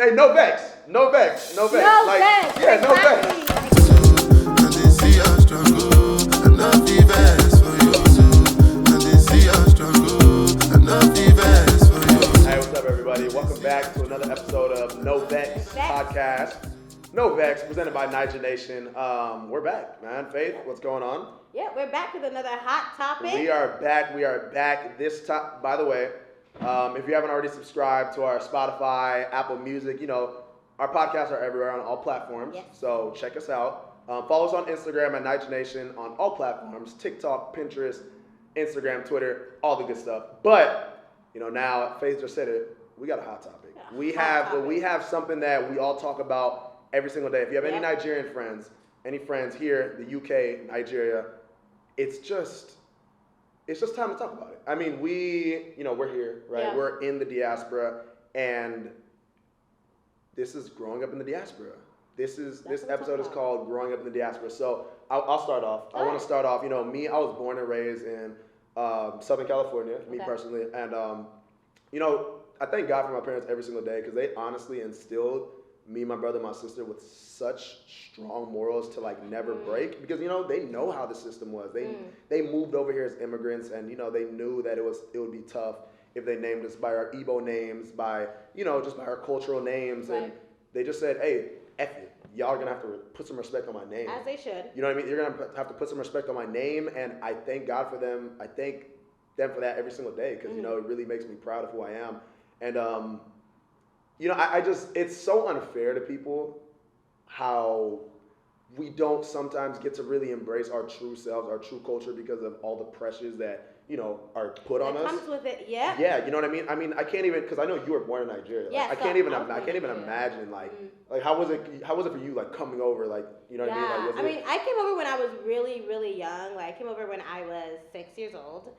Hey, no vex. No vex. No vex. No like, vex. Yeah, no vex. And they see our struggle, and nothing vex for you too. And they see our struggle, and nothing vex for you too. Hey, what's up, everybody? Welcome back to another episode of NoVexPodcast. NoVex, presented by Naija Nation. We're back, man. Faith, what's going on? Yeah, we're back with another hot topic. We are back. By the way, if you haven't already subscribed to our Spotify, Apple Music, our podcasts are everywhere on all platforms. Yes. So check us out. Follow us on Instagram at Naija Nation on all platforms: TikTok, Pinterest, Instagram, Twitter, all the good stuff. But now Faith just said it. We got a hot topic. We have something that we all talk about every single day. If you have any Nigerian friends, any friends here, the UK, Nigeria, it's just time to talk about it. I mean, we're here, right? Yeah. We're in the diaspora, and this is growing up in the diaspora. This episode is called "Growing Up in the Diaspora." So I'll start off. I want to start off. Me, I was born and raised in Southern California. Me personally, and I thank God for my parents every single day because they honestly instilled me, my brother, my sister with such strong morals to never break, because they know how the system was. They moved over here as immigrants, and they knew that it would be tough if they named us by our Igbo names, by just by our cultural names, and they just said, hey, F it, y'all are gonna have to put some respect on my name. As they should. You know what I mean? You're gonna have to put some respect on my name, and I thank God for them. I thank them for that every single day, because it really makes me proud of who I am. And I just, it's so unfair to people how we don't sometimes get to really embrace our true selves, our true culture, because of all the pressures that, are put on us. Comes with it, yeah. Yeah, you know what I mean? I mean, I can't even, because I know you were born in Nigeria. I can't even imagine, how was it for you, coming over, you know what I mean? I came over when I was really, really young. I came over when I was 6 years old.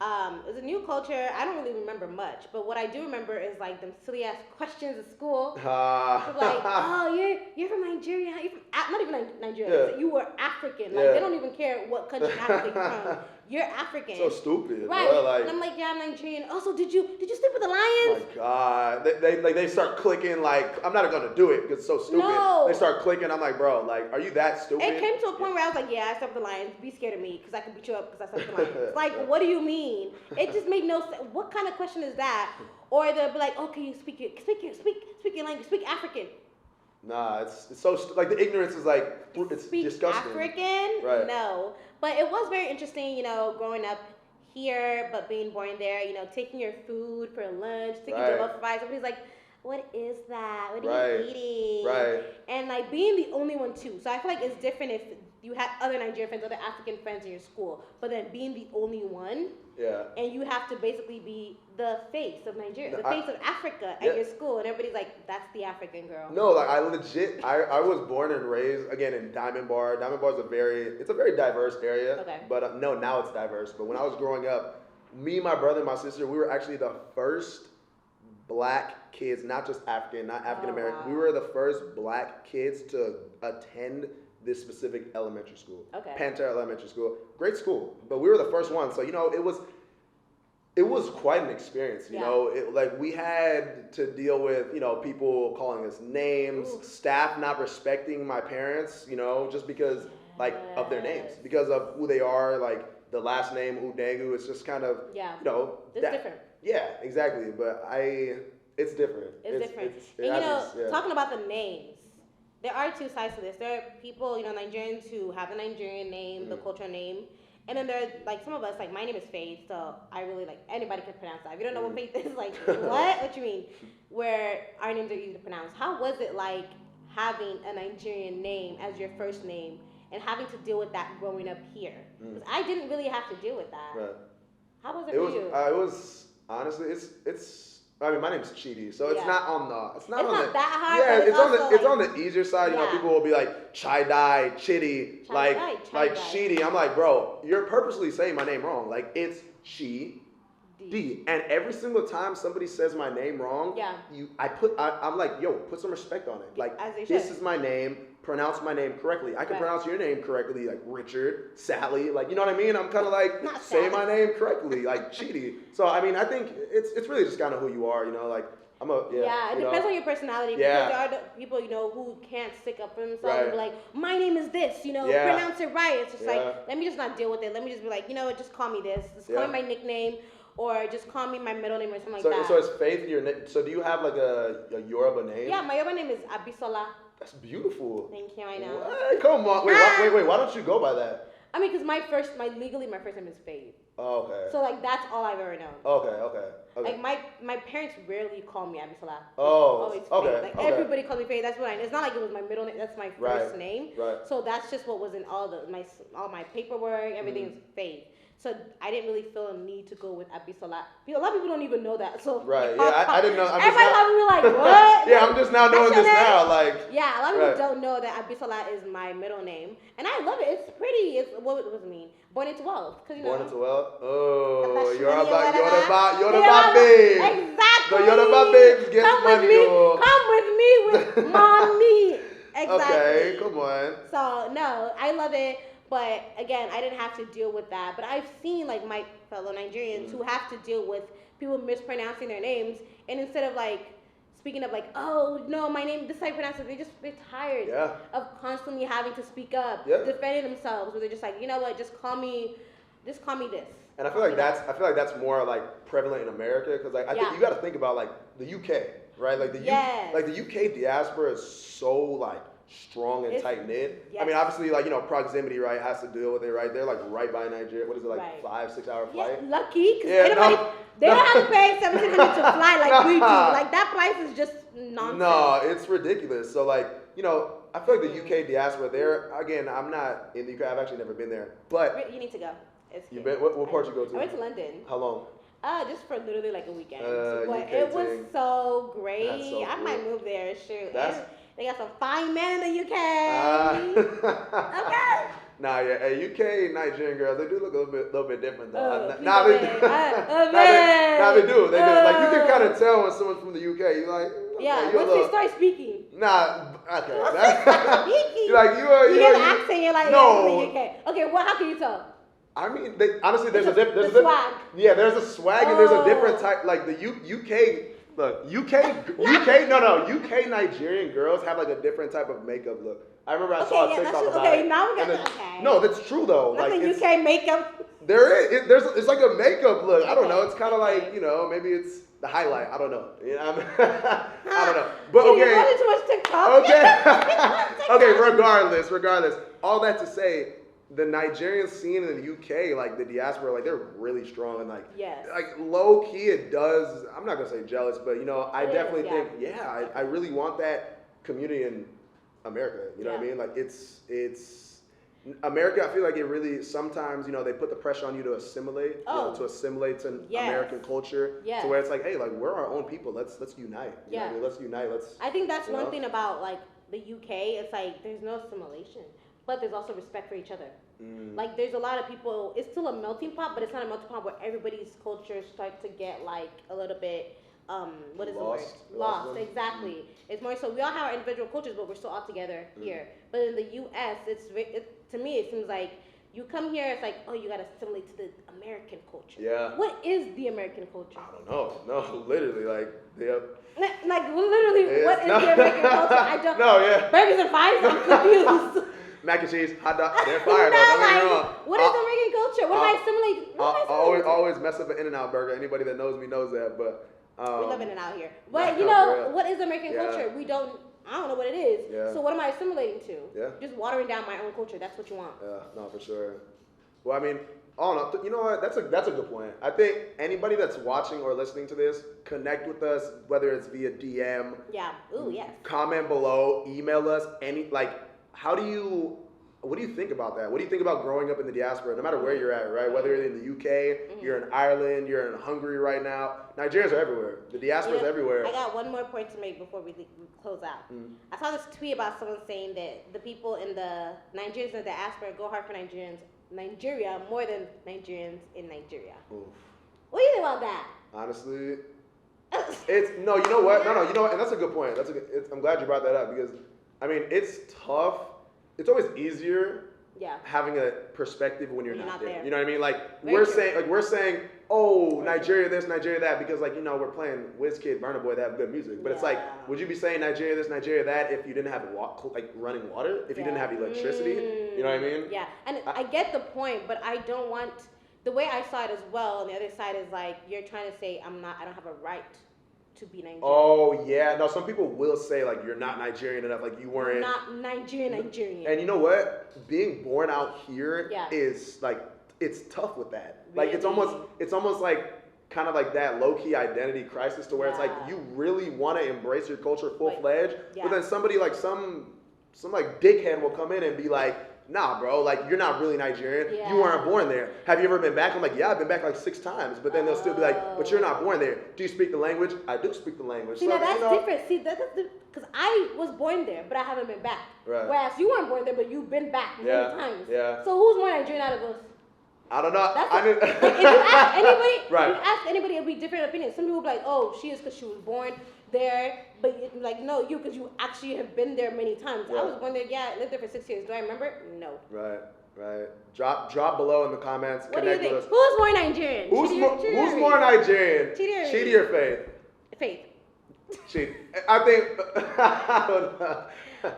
It was a new culture. I don't really remember much, but what I do remember is them silly ass questions at school. Oh, you're from Nigeria. You're from, not even Nigeria. Yeah. You were African. They don't even care what country in Africa you're from. You're African. So stupid, right? Bro. And I'm like, yeah, I'm Nigerian. Also, did you sleep with the lions? Oh my God, they start clicking. I'm not gonna do it because it's so stupid. No. They start clicking. I'm like, bro, are you that stupid? It came to a point where I was like, yeah, I slept with the lions. Be scared of me because I can beat you up because I slept with the lions. What do you mean? It just made no sense. What kind of question is that? Or they'll be like, oh, can you speak your language, speak African. Nah, it's so the ignorance is it's speak disgusting. African? Right. No, but it was very interesting, growing up here, but being born there. Taking your food for lunch, taking jollof rice. Everybody's like, what is that? What are you eating? Right. And being the only one too. So I feel like it's different if you had other Nigerian friends, other African friends in your school, but then being the only one. Yeah. And you have to basically be the face of Nigeria, the face of Africa at your school, and everybody's like, that's the African girl. No, I legit, I was born and raised, again, in Diamond Bar. Diamond Bar is a very diverse area. Okay. But no, now it's diverse. But when I was growing up, me, my brother, and my sister, we were actually the first black kids, not just African, not African American. Wow. We were the first black kids to attend this specific elementary school. Okay. Pantera Elementary School. Great school. But we were the first ones. So, it was quite an experience, you know. We had to deal with, people calling us names, staff not respecting my parents, just because, of their names, because of who they are, the last name, Udengu, it's just kind of, it's different. Yeah, exactly. But it's different. It's different. Talking about the names, there are two sides to this. There are people, Nigerians who have the Nigerian name, the cultural name. And then there are, some of us, my name is Faith, so I really, anybody can pronounce that. If you don't know what Faith is, what? What you mean? Where our names are easy to pronounce. How was it having a Nigerian name as your first name and having to deal with that growing up here? Because I didn't really have to deal with that. Right. How was it for you? It was, honestly, it's. I mean, my name's Chidi, so it's not on the. It's not that hard. Yeah, it's on the easier side. People will be like Chidi, Chidi, Chidi. I'm like, bro, you're purposely saying my name wrong. It's Chidi, and every single time somebody says my name wrong, I'm like, yo, put some respect on it. This is my name. Pronounce my name correctly. I can pronounce your name correctly, Richard, Sally, you know what I mean? I'm kind of say my name correctly, Chidi. So, I mean, I think it's really just kind of who you are, It depends on your personality. Because there are people, who can't stick up for themselves and be like, my name is this, pronounce it right. It's just like, let me just not deal with it. Let me just be like, just call me this. Just call me my nickname. Or just call me my middle name or something like that. So is Faith your name? So do you have like a Yoruba name? Yeah, my Yoruba name is Abisola. That's beautiful. Thank you, I know. What? Come on. Wait. Why don't you go by that? I mean, because legally my first name is Faith. Oh, okay. So like that's all I've ever known. Okay. Like my parents rarely call me Abisola. Oh. Always Faith. Like everybody calls me Faith. That's what it's not like it was my middle name. That's my first name. Right. So that's just what was in all my paperwork. Everything is Faith. So I didn't really feel a need to go with Abisola. A lot of people don't even know that. So right, yeah, I didn't know. Everybody probably be like, what? Yeah, I'm just now knowing this now. Like, yeah, a lot of people don't know that Abisola is my middle name, and I love it. It's pretty. What does it mean? Born into wealth, because born into wealth. Oh, you're the Yoruba babe. Exactly. The Yoruba babes get money. Come with me with mommy. Exactly. Okay, come on. So no, I love it. But again, I didn't have to deal with that. But I've seen like my fellow Nigerians who have to deal with people mispronouncing their names, and instead of like speaking up like, oh no, my name, this is how you pronounce it, they're tired of constantly having to speak up, defending themselves, or they're just like, you know what, just call me this. And I feel like that's more like prevalent in America, because like I think you got to think about like the UK, right? Like the UK diaspora is so like strong and tight knit. Yes. I mean, obviously, like proximity, right, has to deal with it, right? They're like right by Nigeria. What is it, like 5-6 hour flight? Yeah, lucky, because they don't have to pay $1,700 to fly like we do. Like that price is just nonsense. No, it's ridiculous. So like I feel like the UK diaspora there. Again, I'm not in the UK. I've actually never been there, but you need to go. You been? What part you go to? I went to London. How long? Just for literally like a weekend. But it was so great. So I might move there. Shoot. They got some fine men in the UK. Okay. Nah, yeah, UK Nigerian girls, they do look a little bit different though. They do. They do. Like you can kind of tell when someone's from the UK. You're like, once they start speaking. Nah, okay. You're like you get an accent. You're like, from the UK. Okay, well, how can you tell? I mean, honestly, there's a swag. Yeah, there's a swag and there's a different type. Like the UK. Look, UK Nigerian girls have like a different type of makeup look. I remember I saw a TikTok about it. Now we got No, that's true though. Not like the UK makeup. There is. It's like a makeup look. I don't know. It's kind of like maybe it's the highlight. I don't know. I don't know. But okay. You're too much TikTok. Okay. Okay. Regardless. All that to say, the Nigerian scene in the UK, like the diaspora, like they're really strong and like low key it does. I'm not gonna say jealous, but I definitely think I really want that community in America. You know what I mean? Like it's America. I feel like it really sometimes they put the pressure on you to assimilate, to assimilate to American culture, to where it's like, hey, like we're our own people. Let's unite. You know what I mean? Let's unite. I think that's one thing about like the UK. It's like there's no assimilation. But there's also respect for each other. Like there's a lot of people, it's still a melting pot, but it's not a melting pot where everybody's cultures start to get like a little bit, what is Lost. the word? Lost, exactly. It's more so we all have our individual cultures, but we're still all together here. But in the US, to me, it seems like you come here, it's like, oh, you got to assimilate to the American culture. Yeah. What is the American culture? I don't know. No, literally, like, Like, literally, what is the American culture? I don't know. No, yeah. Burgers and fries? I'm confused. Mac and cheese, hot dog, they're fire though. Don't get me wrong. What is American culture? What am I assimilating? I always mess up an In-N-Out burger. Anybody that knows me knows that. But we love In-N-Out here. But what is American culture? I don't know what it is. Yeah. So what am I assimilating to? Yeah. Just watering down my own culture. That's what you want. Yeah, no, for sure. Well, I mean, you know what? That's a good point. I think anybody that's watching or listening to this, connect with us, whether it's via DM. Yeah. Ooh, yes. Comment below. Email us. What do you think about that? What do you think about growing up in the diaspora, no matter where you're at, right? Whether you're in the UK, you're in Ireland, you're in Hungary right now. Nigerians are everywhere. The diaspora is everywhere. I got one more point to make before we close out. I saw this tweet about someone saying that the people in the Nigerians in the diaspora go hard for Nigeria more than Nigerians in Nigeria. Oof. What do you think about that? Honestly, you know what? No, you know what? And that's a good point. I'm glad you brought that up because, I mean, it's tough. It's always easier having a perspective when you're not there. You know what I mean? Like we're saying oh, Nigeria this, Nigeria that, because like, you know, we're playing Wizkid, Burna Boy, they have good music. But it's like, would you be saying Nigeria this, Nigeria that if you didn't have like running water, if you didn't have electricity? You know what I mean? Yeah, and I get the point, but I don't want, the way I saw it as well, on the other side is like, you're trying to say I don't have a right to be Nigerian. Oh yeah, no. Some people will say like you're not Nigerian enough, like you weren't. Not Nigerian. And you know what? Being born out here is like it's tough with that. Really? Like it's almost like kind of like that low key identity crisis to where it's like you really want to embrace your culture full fledged, but then somebody like some like dickhead will come in and be like, nah, bro, like, you're not really Nigerian. Yeah. You weren't born there. Have you ever been back? I'm like, yeah, I've been back like 6 times. But then they'll still be like, but you're not born there. Do you speak the language? I do speak the language. See, now that's different. See, that's because I was born there, but I haven't been back. Right. Whereas you weren't born there, but you've been back many times. Yeah. So who's more Nigerian out of us? I don't know. If you ask anybody, it'll be different opinions. Some people will be like, oh, she is because she was born there, but like, no, you because you actually have been there many times. I was born there, I lived there for 6 years. Do I remember? No. Right. Drop below in the comments. What do you think? Who's more Nigerian? Who's more Nigerian? Chidi or Faith? Faith. Chidi. I think. I don't know.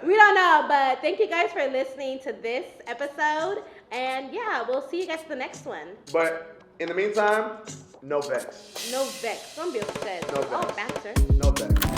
We don't know, but thank you guys for listening to this episode. And we'll see you guys for the next one. But in the meantime, no vex. No vex. Some people said. No vex. Oh, Baxter. No vex.